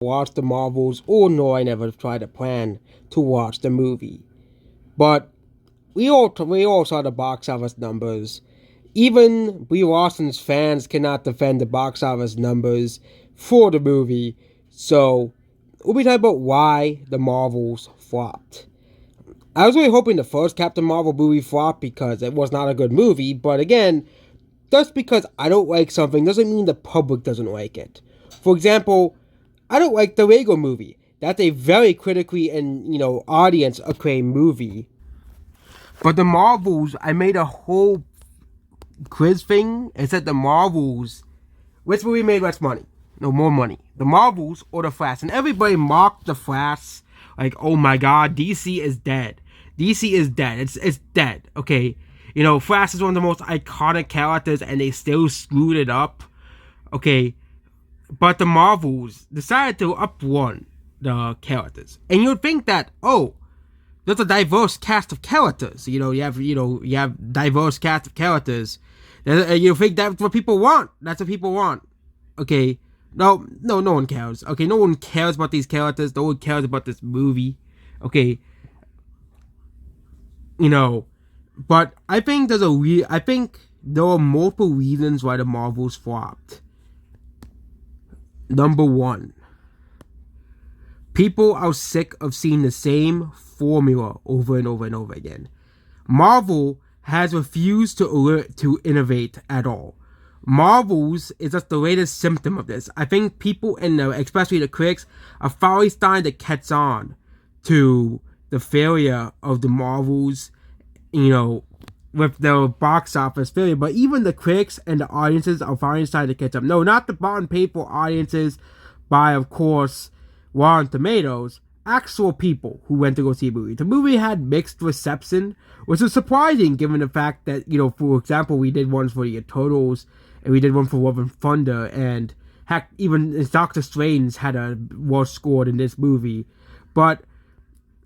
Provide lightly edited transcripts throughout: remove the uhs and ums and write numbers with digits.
watch the Marvels, or no, I never tried to plan to watch the movie. But we all saw the box office numbers. Even Brie Larson's fans cannot defend the box office numbers for the movie. So we'll be talking about why the Marvels flopped. I was really hoping the first Captain Marvel movie flopped because it was not a good movie, but again, just because I don't like something doesn't mean the public doesn't like it. For example, I don't like the Lego movie. That's a very critically and audience acclaimed movie. But the Marvels, I made a whole quiz thing. It said the Marvels, which movie made less money? No, more money. The Marvels or the Flash? And everybody mocked the Flash, like, oh my god, DC is dead. DC is dead. It's dead. Okay, Flash is one of the most iconic characters, and they still screwed it up. Okay, but the Marvels decided to up-one the characters, and you'd think that, oh, there's a diverse cast of characters. You have diverse cast of characters. You think that's what people want. That's what people want. Okay. No one cares. Okay, no one cares about these characters. No one cares about this movie. Okay. But I think I think there are multiple reasons why the Marvels flopped. Number one, people are sick of seeing the same formula over and over and over again. Marvel has refused to innovate at all. Marvels is just the latest symptom of this. I think people, especially the critics, are finally starting to catch on to the failure of the Marvels, with their box office failure. But even the critics and the audiences are finally starting to catch up. No, not the bottom paper audiences by, of course, Rotten Tomatoes. Actual people who went to go see a movie. The movie had mixed reception, which is surprising given the fact that, for example, we did one for the Turtles, and we did one for Love and Thunder, and heck, even Doctor Strange had a worse score than this movie. But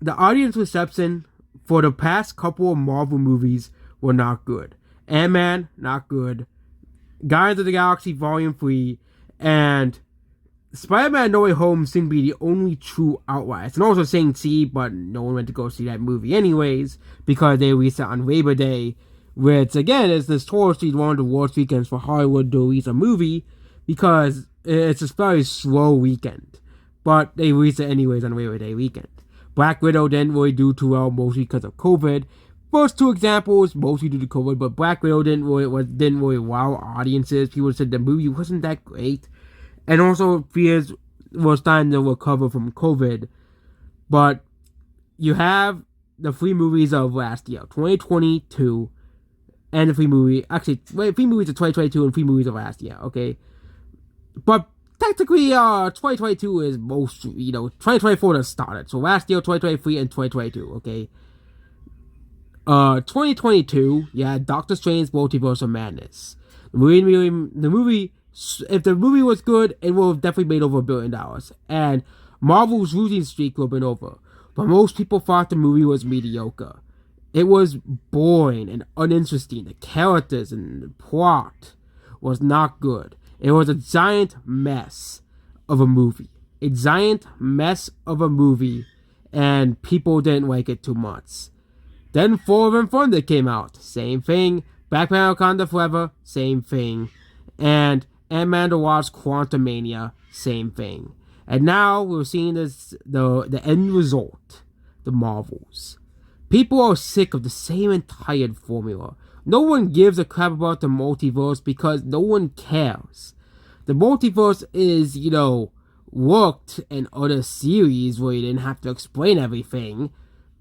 the audience reception for the past couple of Marvel movies were not good. Ant-Man, not good. Guardians of the Galaxy Volume 3, and Spider-Man No Way Home seemed to be the only true outliers. And also Shang-Chi, but no one went to go see that movie anyways, because they released it on Labor Day, which, again, is notoriously one of the worst weekends for Hollywood to release a movie, because it's a very slow weekend. But they released it anyways on Labor Day weekend. Black Widow didn't really do too well, mostly because of COVID. First two examples, mostly due to COVID, but Black Widow didn't really wow audiences. People said the movie wasn't that great. And also, fears was starting to recover from COVID. But you have the three movies of last year, 2022, and the three movies of 2022 and three movies of last year, okay? But technically, 2022 is 2024 that started. So last year, 2023, and 2022, okay? 2022, yeah, Doctor Strange Multiverse of Madness. The movie, if the movie was good, it would have definitely made over $1 billion. And Marvel's losing streak would have been over. But most people thought the movie was mediocre. It was boring and uninteresting. The characters and the plot was not good. It was a giant mess of a movie. A giant mess of a movie. And people didn't like it too much. Then Thor and Thunder came out. Same thing. Black Panther Wakanda Forever. Same thing. And Ant-Man the Wasp Quantumania. Same thing. And now we're seeing the end result. The Marvels. People are sick of the same entire formula. No one gives a crap about the multiverse because no one cares. The multiverse is, worked in other series where you didn't have to explain everything.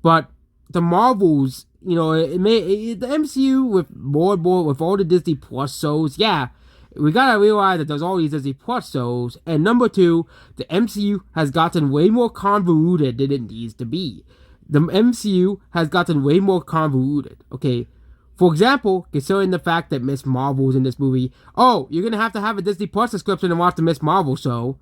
But the Marvels, the MCU with all the Disney Plus shows, yeah, we gotta realize that there's all these Disney Plus shows. And number two, the MCU has gotten way more convoluted than it needs to be. The MCU has gotten way more convoluted, okay? For example, considering the fact that Miss Marvel's in this movie, oh, you're gonna have to have a Disney Plus subscription to watch the Miss Marvel show.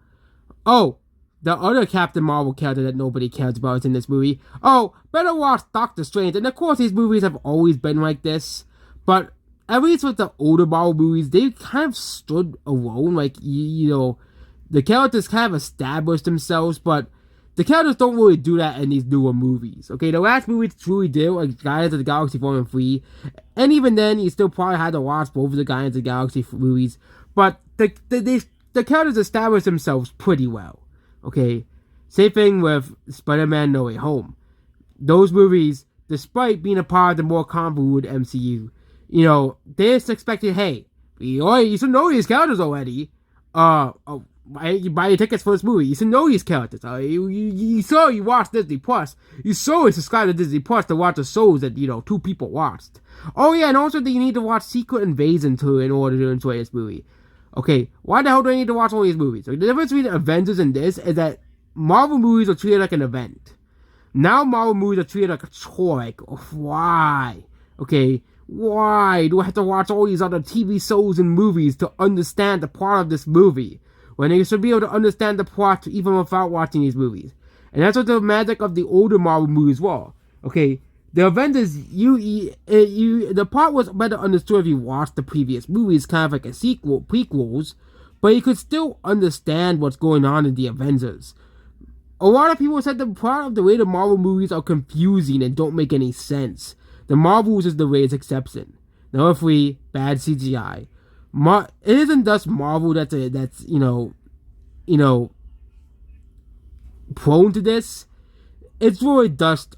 Oh, the other Captain Marvel character that nobody cares about is in this movie. Oh, better watch Doctor Strange. And of course, these movies have always been like this. But at least with the older Marvel movies, they kind of stood alone. Like, the the characters kind of establish themselves, but the characters don't really do that in these newer movies. Okay, the last movie truly did, like Guardians of the Galaxy 4 and 3, and even then, you still probably had to watch both of the Guardians of the Galaxy movies, but the characters establish themselves pretty well. Okay, same thing with Spider-Man No Way Home. Those movies, despite being a part of the more convoluted MCU, they just expected, hey, you should know these characters already. You buy your tickets for this movie. You should know these characters. You watched Disney Plus. You subscribed to Disney Plus to watch the shows that 2 people watched. Oh yeah, and also that you need to watch Secret Invasion in order to enjoy this movie. Okay, why the hell do I need to watch all these movies? Like, the difference between Avengers and this is that Marvel movies are treated like an event. Now Marvel movies are treated like a chore. Like, why? Okay, why do I have to watch all these other TV shows and movies to understand the plot of this movie? When you should be able to understand the plot even without watching these movies. And that's what the magic of the older Marvel movies were. Okay, the Avengers, the plot was better understood if you watched the previous movies, kind of like a prequels, but you could still understand what's going on in the Avengers. A lot of people said the plot of the way the Marvel movies are confusing and don't make any sense. The Marvels is the greatest exception. Number 3, bad CGI. It isn't just Marvel that's prone to this. It's really just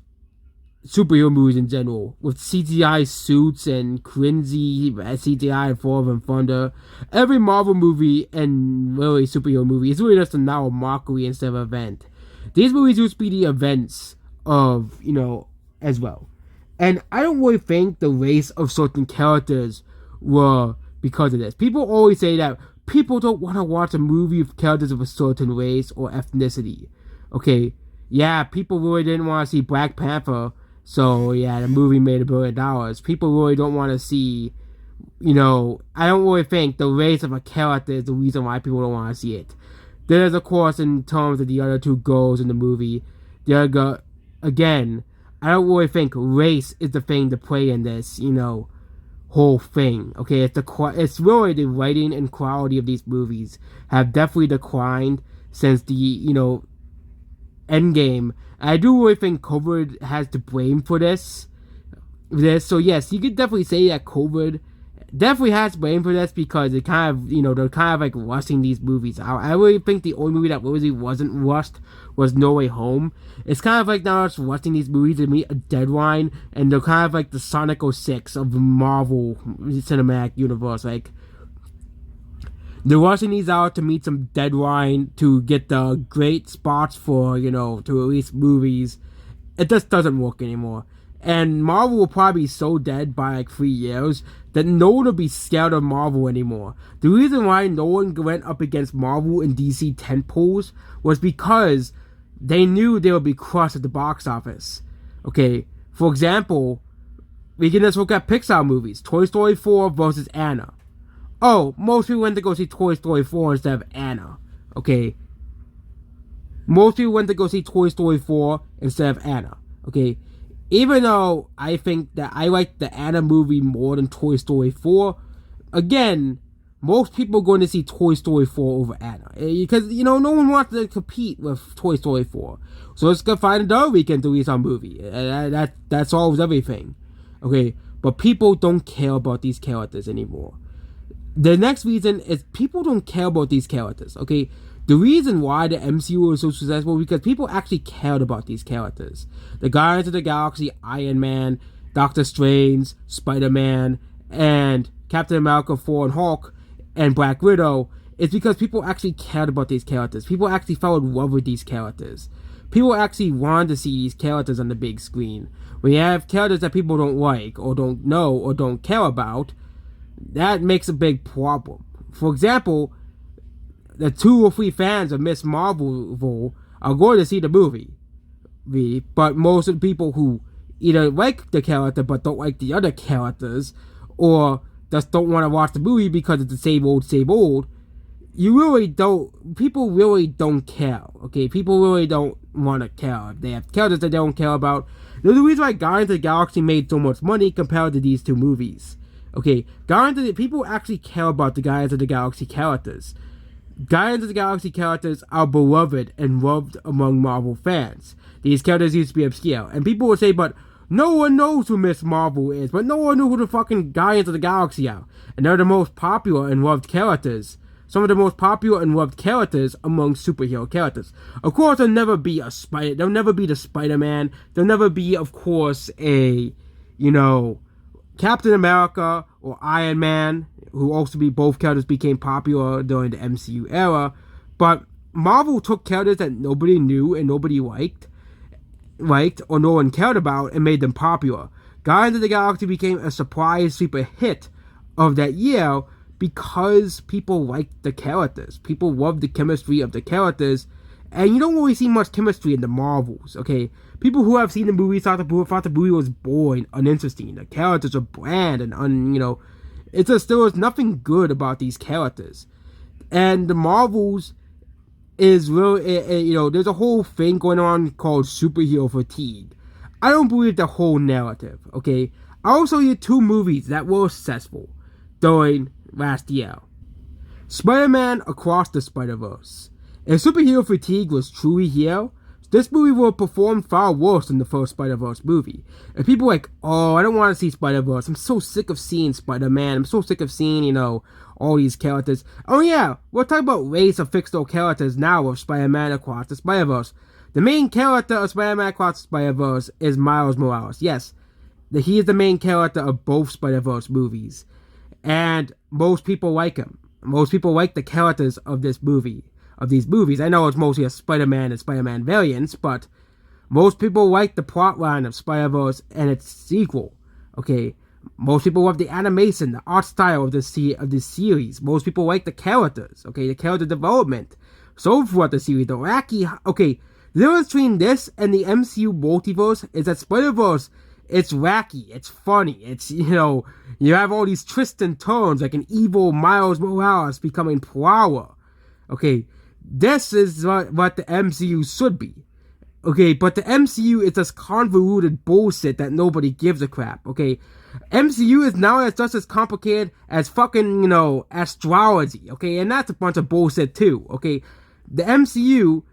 superhero movies in general, with CGI suits and cringy CGI and Thor and Thunder. Every Marvel movie and really superhero movie is really just now a mockery instead of an event. These movies used to be the events of, as well. And I don't really think the race of certain characters were because of this. People always say that people don't want to watch a movie with characters of a certain race or ethnicity. Okay, yeah, people really didn't want to see Black Panther, so yeah, the movie made $1 billion. People really don't want to see, I don't really think the race of a character is the reason why people don't want to see it. There's, of course, in terms of the other 2 girls in the movie, again, I don't really think race is the thing to play in this, whole thing. Okay, it's really the writing and quality of these movies have definitely declined since the Endgame. I do really think COVID has to blame for this. So yes, you could definitely say that COVID definitely has to blame for this, because it kind of they're kind of like rushing these movies out. I really think the only movie that really wasn't rushed was No Way Home. It's kind of like now it's rushing these movies to meet a deadline, and they're kind of like the Sonic 06 of the Marvel Cinematic Universe. Like, they're rushing these out to meet some deadline to get the great spots for, to release movies. It just doesn't work anymore. And Marvel will probably be so dead by like 3 years that no one will be scared of Marvel anymore. The reason why no one went up against Marvel in DC tentpoles was because they knew they would be crushed at the box office. Okay, for example, we can just look at Pixar movies. Toy Story 4 versus Anna. Oh, most people went to go see Toy Story 4 instead of Anna. Okay, most people went to go see Toy Story 4 instead of Anna. Okay, even though I think that I like the Anna movie more than Toy Story 4, again, most people are going to see Toy Story 4 over Anna. Because, no one wants to compete with Toy Story 4. So let's go find another weekend to release our movie. That solves everything. Okay, but people don't care about these characters anymore. The next reason is people don't care about these characters. Okay, the reason why the MCU was so successful is because people actually cared about these characters. The Guardians of the Galaxy, Iron Man, Doctor Strange, Spider-Man, and Captain America, Thor, and Hulk, and Black Widow, is because people actually cared about these characters. People actually fell in love with these characters. People actually wanted to see these characters on the big screen. When you have characters that people don't like, or don't know, or don't care about, that makes a big problem. For example, the 2 or 3 fans of Miss Marvel are going to see the movie. But most of the people who either like the character but don't like the other characters, or just don't want to watch the movie because it's the same old, people really don't care. Okay, people really don't want to care. They have characters that they don't care about. There's the reason why Guardians of the Galaxy made so much money compared to these 2 movies. Okay, people actually care about the Guardians of the Galaxy characters. Guardians of the Galaxy characters are beloved and loved among Marvel fans. These characters used to be obscure, and people would say, but no one knows who Miss Marvel is, but no one knew who the fucking Guardians of the Galaxy are. And they're the most popular and loved characters. Some of the most popular and loved characters among superhero characters. Of course, there'll never be there'll never be the Spider-Man. There'll never be, of course, Captain America or Iron Man, who also both characters became popular during the MCU era. But Marvel took characters that nobody knew and nobody liked or no one cared about, and made them popular. Guardians of the Galaxy became a surprise super hit of that year because people liked the characters. People loved the chemistry of the characters, and you don't really see much chemistry in the Marvels, okay? People who have seen the movie thought the movie was boring, uninteresting. The characters are bland and there was nothing good about these characters. And the Marvels is really, there's a whole thing going on called superhero fatigue. I don't believe the whole narrative, okay? I also hear two movies that were successful during last year. Spider-Man Across the Spider-Verse. If superhero fatigue was truly here, this movie will perform far worse than the first Spider-Verse movie. And people are like, oh, I don't want to see Spider-Verse. I'm so sick of seeing Spider-Man. I'm so sick of seeing, all these characters. Oh yeah, we're talking about race of fictional characters now of Spider-Man Across the Spider-Verse. The main character of Spider-Man Across the Spider-Verse is Miles Morales. Yes, he is the main character of both Spider-Verse movies. And most people like him. Most people like the characters of these movies. I know it's mostly a Spider-Man and Spider-Man variants, but most people like the plotline of Spider-Verse and its sequel. Okay, most people love the animation, the art style of this series. Most people like the characters. Okay, the character development. So throughout the series, the wacky. Okay, the difference between this and the MCU multiverse is that Spider-Verse, it's wacky, it's funny, it's you have all these twists and turns, like an evil Miles Morales becoming Flower. Okay. This is what the MCU should be. Okay, but the MCU is just convoluted bullshit that nobody gives a crap. Okay, MCU is now just as complicated as fucking, astrology. Okay, and that's a bunch of bullshit too. Okay, the MCU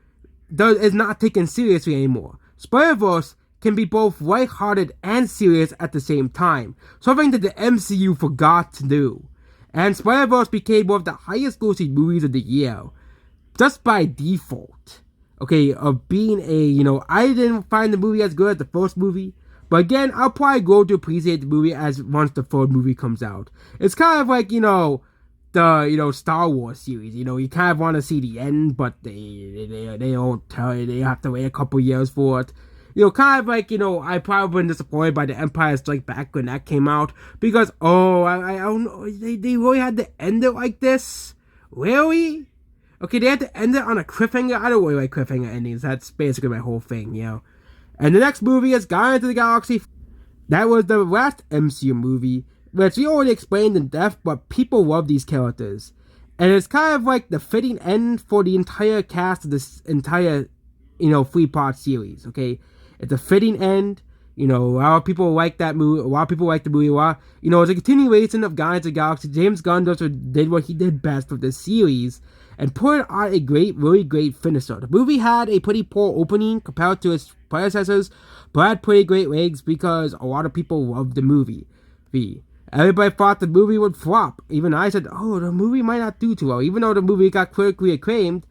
is not taken seriously anymore. Spider-Verse can be both lighthearted and serious at the same time. Something that the MCU forgot to do. And Spider-Verse became one of the highest grossing movies of the year. Just by default, okay, of being I didn't find the movie as good as the first movie, but again, I'll probably grow to appreciate the movie as once the third movie comes out. It's kind of like, the, Star Wars series, you kind of want to see the end, but they don't tell you, they have to wait a couple years for it. Kind of like, I probably been disappointed by the Empire Strikes Back when that came out, because, I don't know, they really had to end it like this? Really? Okay, they had to end it on a cliffhanger. I don't really like cliffhanger endings. That's basically my whole thing, And the next movie is Guardians of the Galaxy. That was the last MCU movie, which we already explained in depth, but people love these characters. And it's kind of like the fitting end for the entire cast of this entire, 3-part series, okay? It's a fitting end. A lot of people like that movie. A lot of people like the movie a lot. It's a continuation of Guardians of the Galaxy. James Gunn did what he did best with this series and put on a really great finisher. The movie had a pretty poor opening compared to its predecessors, but had pretty great legs because a lot of people loved the movie. Everybody thought the movie would flop. Even I said, the movie might not do too well. Even though the movie got critically acclaimed,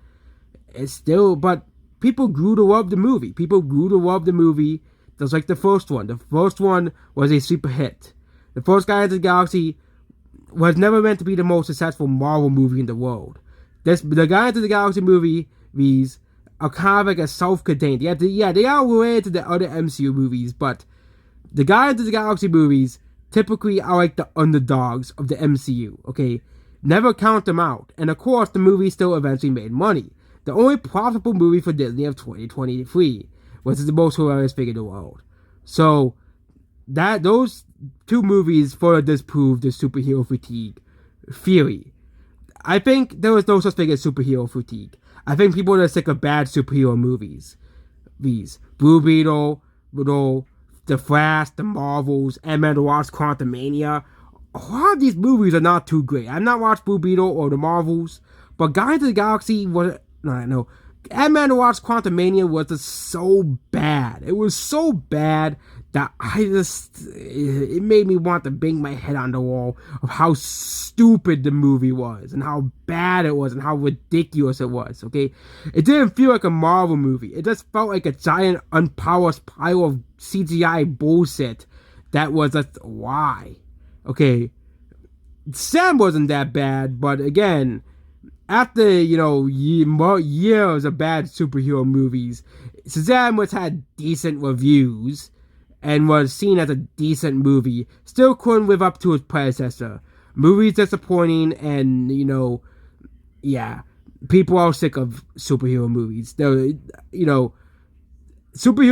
but people grew to love the movie. People grew to love the movie just like the first one. The first one was a super hit. The first Guardians of the Galaxy was never meant to be the most successful Marvel movie in the world. The Guardians of the Galaxy movies are kind of like a self-contained. They are related to the other MCU movies, but the Guardians of the Galaxy movies typically are like the underdogs of the MCU, okay? Never count them out. And of course, the movie still eventually made money. The only profitable movie for Disney of 2023, which is the most hilarious thing in the world. So, those two movies further disprove the superhero fatigue theory. I think there was no such thing as superhero fatigue. I think people are sick of bad superhero movies. Blue Beetle, The Flash, The Marvels, Ant-Man the Wasp, Quantumania. A lot of these movies are not too great. I've not watched Blue Beetle or The Marvels, But Guardians of the Galaxy was no. Ant-Man and Wasp Quantumania was just so bad. It was so bad that it made me want to bang my head on the wall of how stupid the movie was and how bad it was and how ridiculous it was, okay? It didn't feel like a Marvel movie. It just felt like a giant unpolished pile of CGI bullshit that was just, why? Okay, Sam wasn't that bad, but again, after, years of bad superhero movies, Shazam was had decent reviews and was seen as a decent movie. Still couldn't live up to its predecessor. Movie's disappointing, and, people are sick of superhero movies. Superhero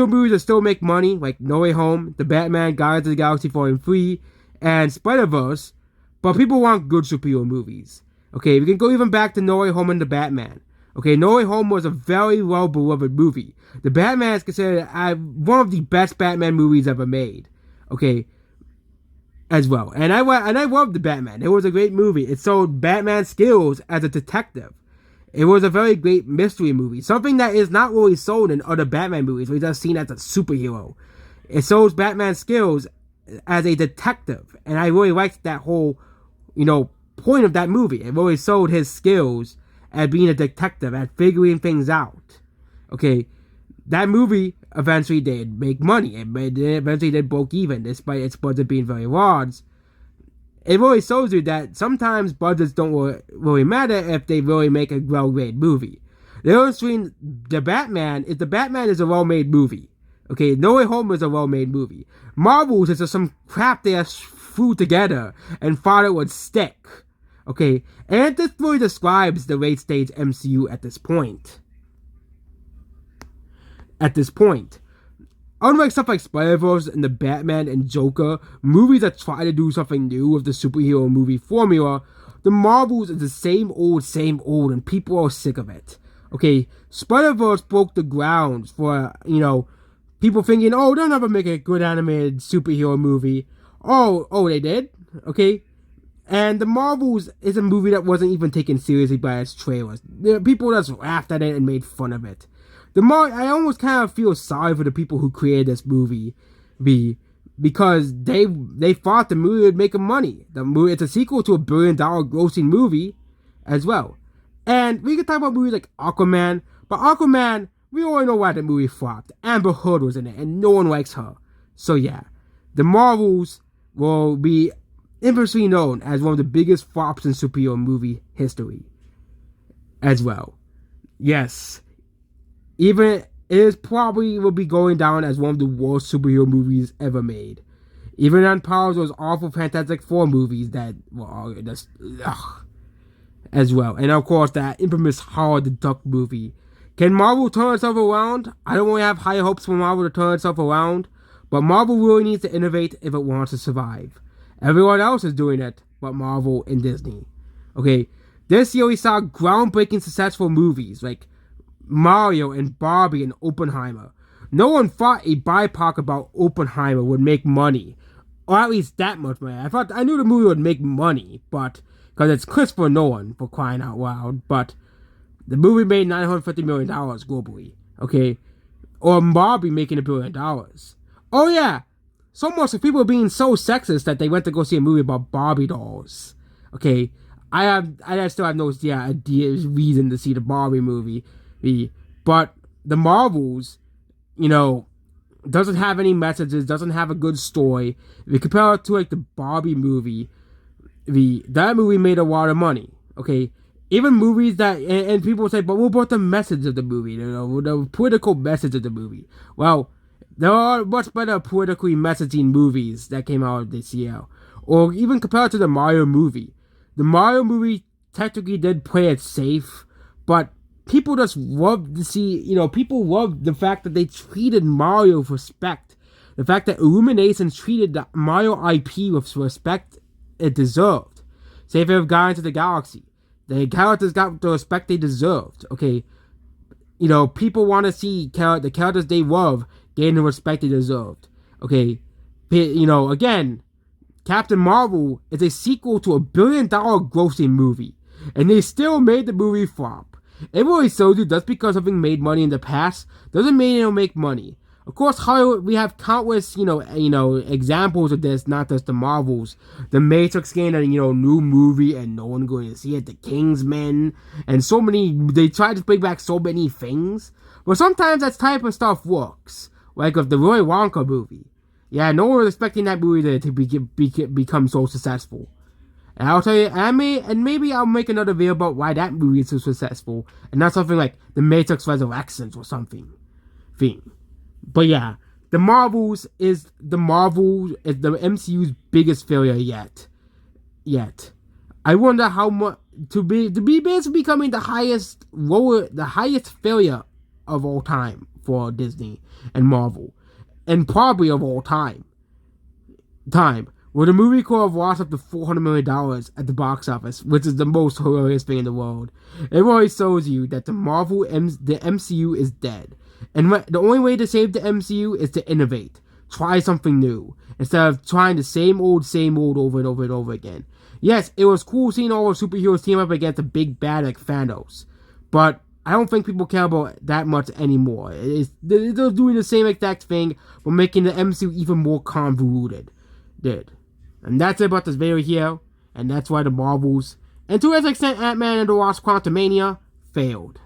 movies that still make money, like No Way Home, The Batman, Guardians of the Galaxy Volume 3, and Spider-Verse, but people want good superhero movies. Okay, we can go even back to No Way Home and The Batman. Okay, No Way Home was a very well-beloved movie. The Batman is considered one of the best Batman movies ever made. Okay, as well. And I loved The Batman. It was a great movie. It showed Batman's skills as a detective. It was a very great mystery movie. Something that is not really sold in other Batman movies, where he's just seen as a superhero. It shows Batman's skills as a detective. And I really liked that whole, point of that movie. It really showed his skills at being a detective, at figuring things out. Okay, that movie eventually did make money. It eventually did broke even, despite its budget being very large. It really shows you that sometimes budgets don't really matter if they really make a well-made movie. The difference between The Batman is a well-made movie. Okay, No Way Home is a well-made movie. Marvel's is just some crap they threw together and thought it would stick. Okay, and this really describes the late stage MCU at this point. Unlike stuff like Spider-Verse and the Batman and Joker, movies that try to do something new with the superhero movie formula, the Marvels is the same old, and people are sick of it. Okay, Spider-Verse broke the grounds for, people thinking, oh, they'll never make a good animated superhero movie. Oh, they did? Okay. And The Marvels is a movie that wasn't even taken seriously by its trailers. People just laughed at it and made fun of it. I almost kind of feel sorry for the people who created this movie, because they thought the movie would make them money. It's a sequel to a $1 billion grossing movie as well. And we could talk about movies like Aquaman, but Aquaman, we already know why the movie flopped. Amber Heard was in it, and no one likes her. So yeah, The Marvels will be infamously known as one of the biggest flops in superhero movie history as well. Yes, even it probably will be going down as one of the worst superhero movies ever made. Even on par with those awful Fantastic Four movies that were just as well. And of course, that infamous Howard the Duck movie. Can Marvel turn itself around? I don't really have high hopes for Marvel to turn itself around, but Marvel really needs to innovate if it wants to survive. Everyone else is doing it, but Marvel and Disney. Okay, this year we saw groundbreaking successful movies like Mario and Barbie and Oppenheimer. No one thought a BIPOC about Oppenheimer would make money, or at least that much money. I knew the movie would make money, but because it's Christopher Nolan, for crying out loud. But the movie made $950 million globally. Okay, or Barbie making $1 billion. Oh yeah. So much of people being so sexist that they went to go see a movie about Barbie dolls. Okay, I still have no reason to see the Barbie movie, but the Marvels, doesn't have any messages, doesn't have a good story. If you compare it to like the Barbie movie, that movie made a lot of money. Okay, even movies that and people say, but what about the message of the movie? The political message of the movie. Well, there are much better politically messaging movies that came out this year. Or even compared to the Mario movie. The Mario movie technically did play it safe, but people just love to see, people love the fact that they treated Mario with respect. The fact that Illumination treated the Mario IP with respect it deserved. Say if it have Guardians of the Galaxy. The characters got the respect they deserved. Okay, people want to see the characters they love gain the respect they deserved. Okay, again, Captain Marvel is a sequel to a $1 billion grossing movie. and they still made the movie flop. It really shows you just because something made money in the past doesn't mean it'll make money. Of course, Hollywood, we have countless, examples of this, not just the Marvels. The Matrix game, and, new movie, and no one going to see it. The Kingsman, and so many, they try to bring back so many things. But sometimes that type of stuff works. Like with the Willy Wonka movie. Yeah, no one was expecting that movie to become so successful. And I'll tell you, and maybe I'll make another video about why that movie is so successful, and not something like The Matrix Resurrections or something. But yeah, the Marvels is the MCU's biggest failure yet. I wonder how much to be basically becoming the highest failure of all time for Disney and Marvel, and probably of all time. Where the movie could have lost up to $400 million at the box office, which is the most hilarious thing in the world. It really shows you that the MCU is dead. And the only way to save the MCU is to innovate. Try something new. Instead of trying the same old over and over and over again. Yes, it was cool seeing all the superheroes team up against a big bad like Thanos. But I don't think people care about that much anymore. They're doing the same exact thing, but making the MCU even more convoluted. And that's it about this video here. And that's why the Marvels, and to a extent Ant-Man and the Wasp: Quantumania, failed.